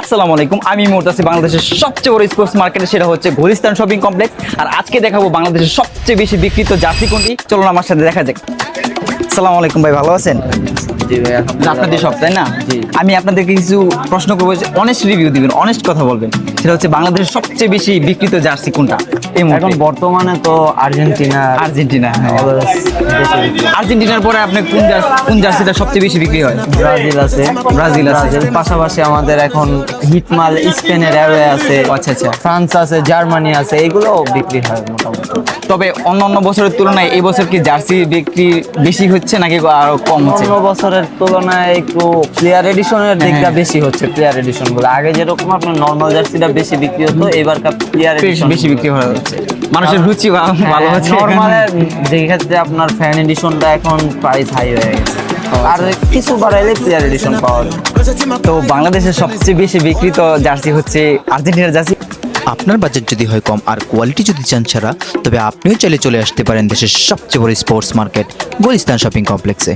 আসসালামু আলাইকুম, আমি মুহূর্তে আছি বাংলাদেশের সবচেয়ে বড় স্পোর্টস মার্কেটে, সেটা হচ্ছে গুলিস্তান শপিং কমপ্লেক্স। আর আজকে দেখাবো বাংলাদেশের সবচেয়ে বেশি বিক্রিত জার্সি কোনটি। চলুন আমার সাথে দেখা যাক। আসসালামু আলাইকুম ভাই, ভালো আছেন? জি ভাই, আপনাদের সব, তাই না? জি। আমি আপনাদেরকে কিছু প্রশ্ন করবো, অনেস্ট রিভিউ দিবেন, অনেস্ট কথা বলবেন। সেটা হচ্ছে বাংলাদেশের সবচেয়ে বেশি বিক্রিত জার্সি কোনটা এই এখন মুহূর্তে? বর্তমানে তো আর্জেন্টিনা আর্জেন্টিনা। হ্যাঁ। always বেশি বিক্রি। আর্জেন্টিনার পরে আপনি কোন জার্সিটা সবচেয়ে বেশি বিক্রি হয়? ব্রাজিল আছে, ব্রাজিল আছে। পাশাপাশি আমাদের এখন হিটমাল স্পেনের অ্যাওয়ে আছে, আচ্ছা আচ্ছা। ফ্রান্স আছে, জার্মানি আছে, এগুলো বিক্রি হয় মোটামুটি। তবে অন্য বছরের তুলনায় এই বছর কি জার্সি বিক্রি বেশি হচ্ছে নাকি আরো কম হচ্ছে? অন্য বছরের তুলনায় একটু প্লেয়ার এডিশনের দিকটা বেশি হচ্ছে। প্লেয়ার এডিশন গুলো আগে যেরকম আপনার নর্মাল জার্সিটা বেশি বিক্রি হতো, এবারকার প্লেয়ার এডিশন বেশি বিক্রি হয়ে যাচ্ছে, মানুষের রুচি ভালো হচ্ছে। নর্মালের যে ক্ষেত্রে আপনার ফ্যান এডিশনটা এখন প্রাইস হাই হয়ে গেছে, আর কিছু বাড়াইলে প্লেয়ার এডিশন পাওয়া যায়। তো বাংলাদেশের সবচেয়ে বেশি বিক্রিত জার্সি হচ্ছে আর্জেন্টিনার জার্সি। আপনার বাজেট যদি হয় কম আর কোয়ালিটি যদি চান ছাড়া, তবে আপনিও চাইলে চলে আসতে পারেন দেশের সবচেয়ে বড় স্পোর্টস মার্কেট গুলিস্তান শপিং কমপ্লেক্সে।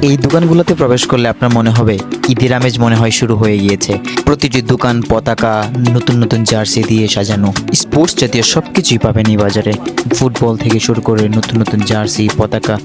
এই দোকানগুলোতে প্রবেশ করলে আপনার মনে হবে ঈদের আমেজ মনে হয় শুরু হয়ে গিয়েছে। প্রতিটি দোকান পতাকা, নতুন নতুন জার্সি দিয়ে সাজানো। স্পোর্টস জাতীয় সব কিছুই পাবেন এই বাজারে। ফুটবল থেকে শুরু করে নতুন নতুন জার্সি, পতাকা।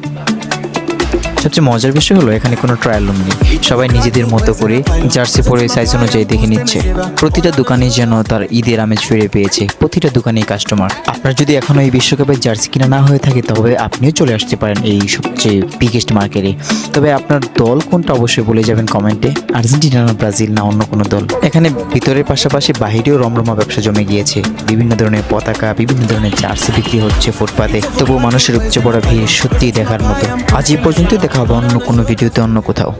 সবচেয়ে মজার বিষয় হলো এখানে কোনো ট্রায়াল রুম নেই, সবাই নিজেদের মতো করে জার্সি পরে সাইজ অনুযায়ী দেখে নিচ্ছে। প্রতিটা দোকানেই যেন তার ঈদের আমেজ ফিরে পেয়েছে, প্রতিটা দোকানেই কাস্টমার। আপনার যদি এখনো এই বিশ্বকাপের জার্সি কিনা না হয়ে থাকে, তবে আপনিও চলে আসতে পারেন এই সবচেয়ে বিগেস্ট মার্কেটে। তবে আপনার দল কোনটা অবশ্যই বলে যাবেন কমেন্টে, আর্জেন্টিনা না ব্রাজিল না অন্য কোনো দল। এখানে ভিতরের পাশাপাশি বাহিরেও রমরমা ব্যবসা জমে গিয়েছে। বিভিন্ন ধরনের পতাকা, বিভিন্ন ধরনের জার্সি বিক্রি হচ্ছে ফুটপাতে। তবুও মানুষের উপচে পড়া ভিড় সত্যিই দেখার মতো। আজ এই পর্যন্ত, দেখা হবে অন্য কোনো ভিডিওতে অন্য কোথাও।